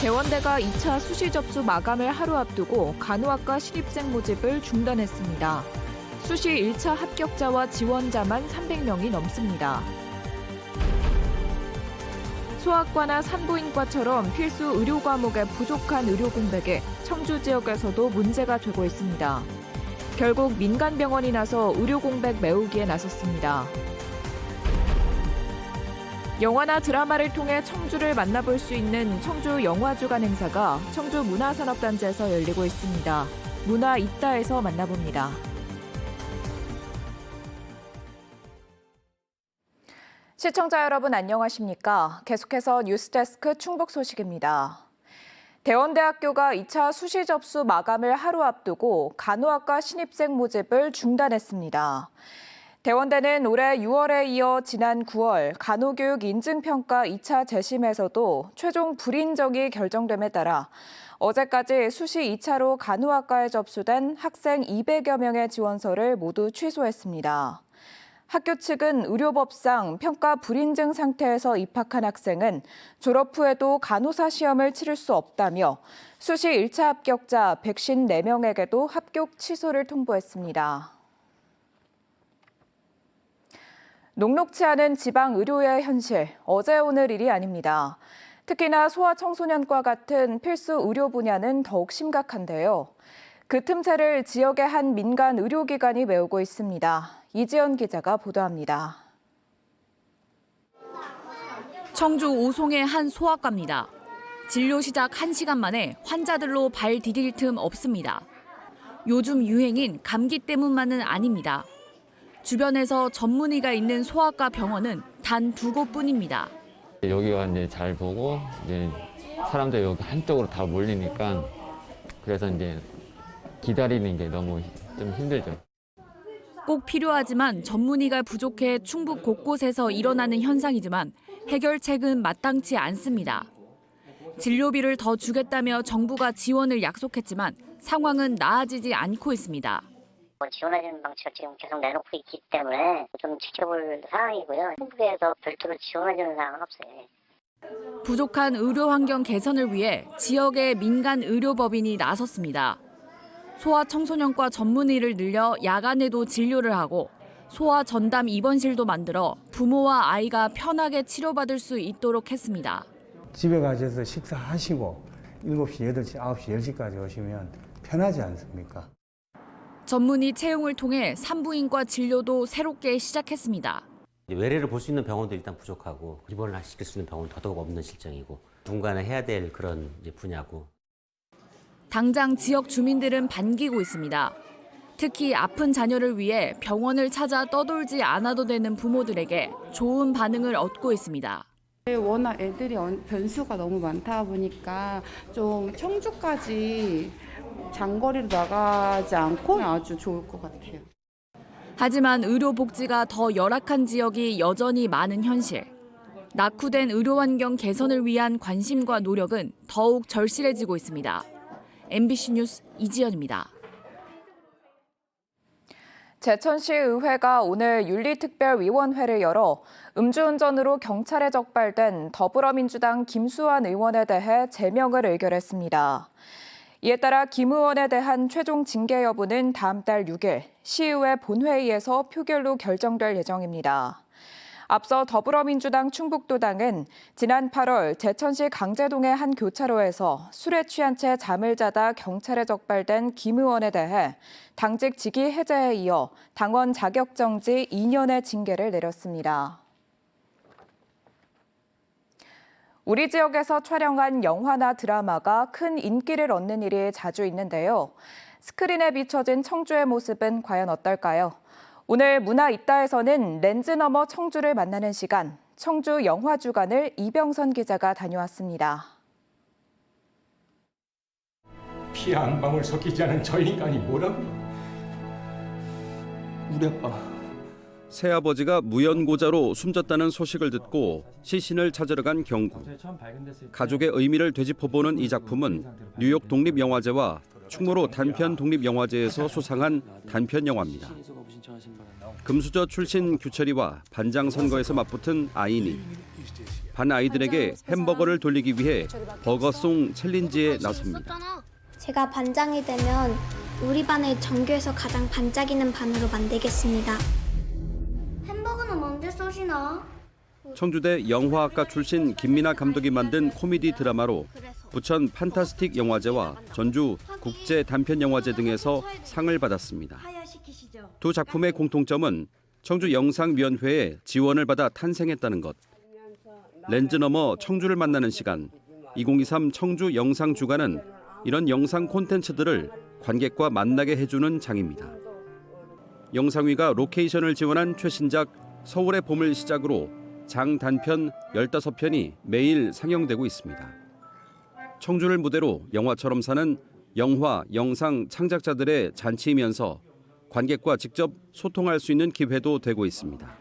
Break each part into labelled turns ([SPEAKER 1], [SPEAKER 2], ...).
[SPEAKER 1] 대원대가 2차 수시 접수 마감을 하루 앞두고 간호학과 신입생 모집을 중단했습니다. 수시 1차 합격자와 지원자만 300명이 넘습니다. 소아과나 산부인과처럼 필수 의료 과목에 부족한 의료 공백에 청주 지역에서도 문제가 되고 있습니다. 결국 민간 병원이 나서 의료 공백 메우기에 나섰습니다. 영화나 드라마를 통해 청주를 만나볼 수 있는 청주 영화주간 행사가 청주 문화산업단지에서 열리고 있습니다. 문화 있다에서 만나봅니다. 시청자 여러분 안녕하십니까? 계속해서 뉴스데스크 충북 소식입니다. 대원대학교가 2차 수시 접수 마감을 하루 앞두고 간호학과 신입생 모집을 중단했습니다. 대원대는 올해 6월에 이어 지난 9월 간호교육 인증평가 2차 재심에서도 최종 불인정이 결정됨에 따라 어제까지 수시 2차로 간호학과에 접수된 학생 200여 명의 지원서를 모두 취소했습니다. 학교 측은 의료법상 평가 불인증 상태에서 입학한 학생은 졸업 후에도 간호사 시험을 치를 수 없다며 수시 1차 합격자 154명에게도 합격 취소를 통보했습니다. 녹록치 않은 지방 의료의 현실, 어제 오늘 일이 아닙니다. 특히나 소아청소년과 같은 필수 의료 분야는 더욱 심각한데요. 그 틈새를 지역의 한 민간 의료기관이 메우고 있습니다. 이지연 기자가 보도합니다.
[SPEAKER 2] 청주 오송의 한 소아과입니다. 진료 시작 1시간 만에 환자들로 발 디딜 틈 없습니다. 요즘 유행인 감기 때문만은 아닙니다. 주변에서 전문의가 있는 소아과 병원은 단 2곳뿐입니다.
[SPEAKER 3] 여기가 이제 잘 보고 이제 사람들이 여기 한쪽으로 다 몰리니까 그래서 이제 기다리는 게 너무 좀 힘들죠.
[SPEAKER 2] 꼭 필요하지만 전문의가 부족해 충북 곳곳에서 일어나는 현상이지만 해결책은 마땅치 않습니다. 진료비를 더 주겠다며 정부가 지원을 약속했지만 상황은 나아지지 않고 있습니다.
[SPEAKER 4] 지원해주는 방식을 지금 계속 내놓고 있기 때문에 좀 지켜볼 상황이고요. 정부에서 별도로 지원해주는 상황은 없어요.
[SPEAKER 2] 부족한 의료 환경 개선을 위해 지역의 민간 의료법인이 나섰습니다. 소아청소년과 전문의를 늘려 야간에도 진료를 하고 소아 전담 입원실도 만들어 부모와 아이가 편하게 치료받을 수 있도록 했습니다.
[SPEAKER 5] 집에 가셔서 식사하시고 7시, 8시, 9시, 10시까지 오시면 편하지 않습니까?
[SPEAKER 2] 전문의 채용을 통해 산부인과 진료도 새롭게 시작했습니다.
[SPEAKER 6] 외래를 볼 수 있는 병원도 일단 부족하고 입원을 시킬 수 있는 병원은 더더욱 없는 실정이고 누군가는 해야 될 그런 분야고.
[SPEAKER 2] 당장 지역 주민들은 반기고 있습니다. 특히 아픈 자녀를 위해 병원을 찾아 떠돌지 않아도 되는 부모들에게 좋은 반응을 얻고 있습니다.
[SPEAKER 7] 워낙 애들이 변수가 너무 많다 보니까 좀 청주까지 장거리로 나가지 않고 아주 좋을 것 같아요.
[SPEAKER 2] 하지만 의료 복지가 더 열악한 지역이 여전히 많은 현실. 낙후된 의료 환경 개선을 위한 관심과 노력은 더욱 절실해지고 있습니다. MBC 뉴스 이지연입니다.
[SPEAKER 1] 제천시의회가 오늘 윤리특별위원회를 열어 음주운전으로 경찰에 적발된 더불어민주당 김수환 의원에 대해 제명을 의결했습니다. 이에 따라 김 의원에 대한 최종 징계 여부는 다음 달 6일 시의회 본회의에서 표결로 결정될 예정입니다. 앞서 더불어민주당 충북도당은 지난 8월 제천시 강제동의 한 교차로에서 술에 취한 채 잠을 자다 경찰에 적발된 김 의원에 대해 당직 직위 해제에 이어 당원 자격 정지 2년의 징계를 내렸습니다. 우리 지역에서 촬영한 영화나 드라마가 큰 인기를 얻는 일이 자주 있는데요. 스크린에 비춰진 청주의 모습은 과연 어떨까요? 오늘 문화 있다에서는 렌즈 너머 청주를 만나는 시간, 청주 영화주간을 이병선 기자가 다녀왔습니다.
[SPEAKER 8] 피 한 방울 섞이지 않은 저 인간이 뭐라고요? 우리 아빠.
[SPEAKER 9] 새아버지가 무연고자로 숨졌다는 소식을 듣고 시신을 찾으러 간 경구. 가족의 의미를 되짚어보는 이 작품은 뉴욕 독립영화제와 충무로 단편 독립영화제에서 수상한 단편 영화입니다. 금수저 출신 규철이와 반장 선거에서 맞붙은 아인이 반 아이들에게 햄버거를 돌리기 위해 버거송 챌린지에 나섭니다.
[SPEAKER 10] 제가 반장이 되면 우리 반을 전교에서 가장 반짝이는 반으로 만들겠습니다. 햄버거는 언제 쏘시나?
[SPEAKER 9] 청주대 영화학과 출신 김민아 감독이 만든 코미디 드라마로 부천 판타스틱 영화제와 전주 국제 단편 영화제 등에서 상을 받았습니다. 두 작품의 공통점은 청주 영상위원회의 지원을 받아 탄생했다는 것. 렌즈 너머 청주를 만나는 시간, 2023 청주 영상주간은 이런 영상 콘텐츠들을 관객과 만나게 해주는 장입니다. 영상위가 로케이션을 지원한 최신작 서울의 봄을 시작으로 장 단편 15편이 매일 상영되고 있습니다. 청주를 무대로 영화처럼 사는 영화, 영상 창작자들의 잔치이면서 관객과 직접 소통할 수 있는 기회도 되고 있습니다.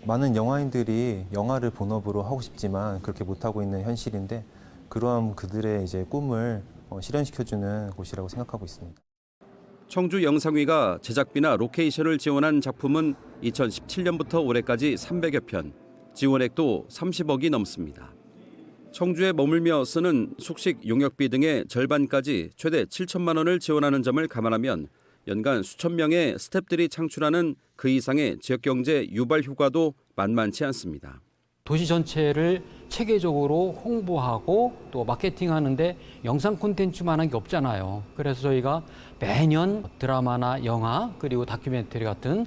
[SPEAKER 11] 많은 영화인들이 영화를 본업으로 하고 싶지만 그렇게 못하고 있는 현실인데 그러한 그들의 이제 꿈을 실현시켜주는 곳이라고 생각하고 있습니다.
[SPEAKER 9] 청주 영상위가 제작비나 로케이션을 지원한 작품은 2017년부터 올해까지 300여 편, 지원액도 30억이 넘습니다. 청주에 머물며 쓰는 숙식, 용역비 등의 절반까지 최대 7천만 원을 지원하는 점을 감안하면 연간 수천 명의 스태프들이 창출하는 그 이상의 지역경제 유발 효과도 만만치 않습니다.
[SPEAKER 12] 도시 전체를 체계적으로 홍보하고 또 마케팅하는데 영상 콘텐츠만한 게 없잖아요. 그래서 저희가 매년 드라마나 영화 그리고 다큐멘터리 같은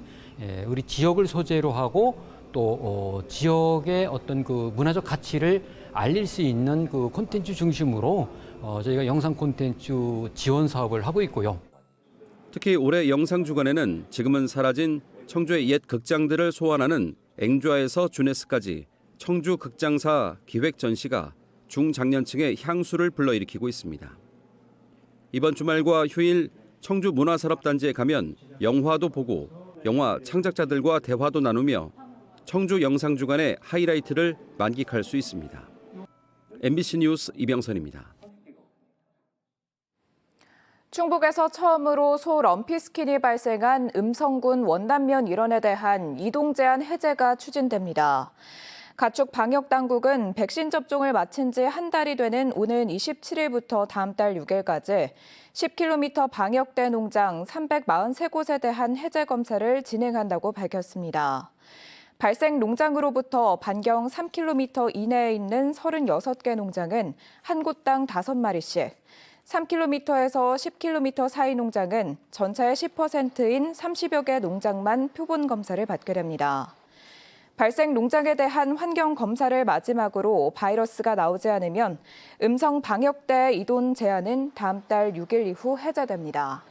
[SPEAKER 12] 우리 지역을 소재로 하고 또 지역의 어떤 그 문화적 가치를 알릴 수 있는 그 콘텐츠 중심으로 저희가 영상 콘텐츠 지원 사업을 하고 있고요.
[SPEAKER 9] 특히 올해 영상주간에는 지금은 사라진 청주의 옛 극장들을 소환하는 앵좌에서 주네스까지 청주 극장사 기획 전시가 중장년층의 향수를 불러일으키고 있습니다. 이번 주말과 휴일 청주 문화산업단지에 가면 영화도 보고 영화 창작자들과 대화도 나누며 청주 영상주간의 하이라이트를 만끽할 수 있습니다. MBC 뉴스 이병선입니다.
[SPEAKER 1] 충북에서 처음으로 소 럼피스킨이 발생한 음성군 원남면 일원에 대한 이동 제한 해제가 추진됩니다. 가축 방역당국은 백신 접종을 마친 지 한 달이 되는 오는 27일부터 다음 달 6일까지 10km 방역대 농장 343곳에 대한 해제 검사를 진행한다고 밝혔습니다. 발생 농장으로부터 반경 3km 이내에 있는 36개 농장은 한 곳당 5마리씩, 3km에서 10km 사이 농장은 전체의 10%인 30여 개 농장만 표본 검사를 받게 됩니다. 발생 농장에 대한 환경 검사를 마지막으로 바이러스가 나오지 않으면 음성 방역대 이동 제한은 다음 달 6일 이후 해제됩니다.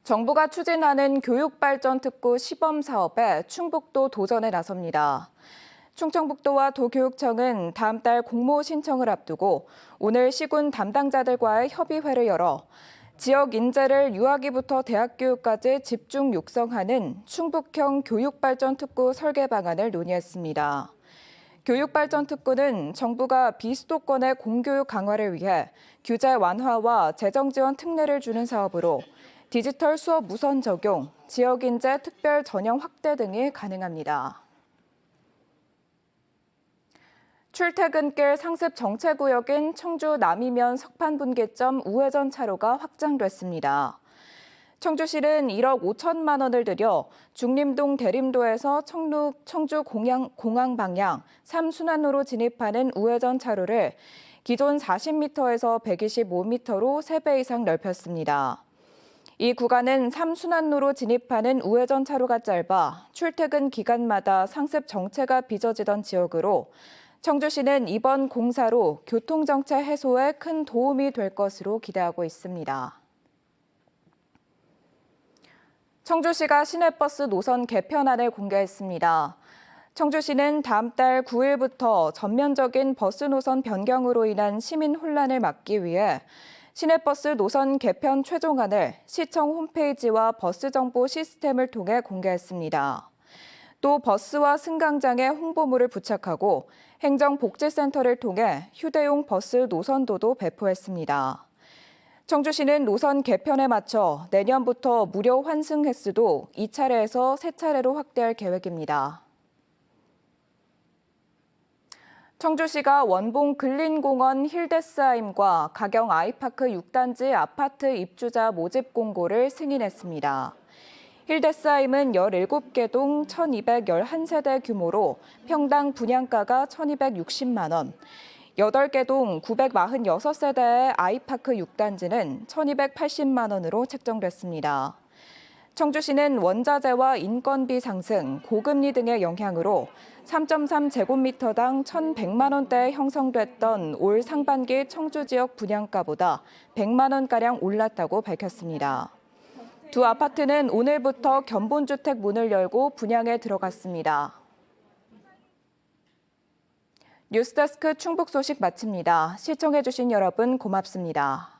[SPEAKER 1] 정부가 추진하는 교육발전특구 시범 사업에 충북도 도전에 나섭니다. 충청북도와 도교육청은 다음 달 공모 신청을 앞두고 오늘 시군 담당자들과의 협의회를 열어 지역 인재를 유아기부터 대학 교육까지 집중 육성하는 충북형 교육발전특구 설계 방안을 논의했습니다. 교육발전특구는 정부가 비수도권의 공교육 강화를 위해 규제 완화와 재정지원 특례를 주는 사업으로 디지털 수업 우선 적용, 지역 인재 특별 전형 확대 등이 가능합니다. 출퇴근길 상습 정체구역인 청주 남이면 석판분기점 우회전 차로가 확장됐습니다. 청주시는 1억 5천만 원을 들여 중림동 대림도에서 청주 공항 방향 3순환로로 진입하는 우회전 차로를 기존 40m에서 125m로 3배 이상 넓혔습니다. 이 구간은 3순환로로 진입하는 우회전 차로가 짧아 출퇴근 기간마다 상습 정체가 빚어지던 지역으로 청주시는 이번 공사로 교통정체 해소에 큰 도움이 될 것으로 기대하고 있습니다. 청주시가 시내버스 노선 개편안을 공개했습니다. 청주시는 다음 달 9일부터 전면적인 버스 노선 변경으로 인한 시민 혼란을 막기 위해 시내버스 노선 개편 최종안을 시청 홈페이지와 버스 정보 시스템을 통해 공개했습니다. 또 버스와 승강장에 홍보물을 부착하고 행정복지센터를 통해 휴대용 버스 노선도도 배포했습니다. 청주시는 노선 개편에 맞춰 내년부터 무료 환승 횟수도 2차례에서 3차례로 확대할 계획입니다. 청주시가 원봉 근린공원 힐데스하임과 가경 아이파크 6단지 아파트 입주자 모집 공고를 승인했습니다. 힐데스하임은 17개 동 1,211세대 규모로 평당 분양가가 1,260만 원, 8개 동 946세대의 아이파크 6단지는 1,280만 원으로 책정됐습니다. 청주시는 원자재와 인건비 상승, 고금리 등의 영향으로 3.3제곱미터당 1,100만 원대에 형성됐던 올 상반기 청주 지역 분양가보다 100만 원가량 올랐다고 밝혔습니다. 두 아파트는 오늘부터 견본주택 문을 열고 분양에 들어갔습니다. 뉴스데스크 충북 소식 마칩니다. 시청해주신 여러분 고맙습니다.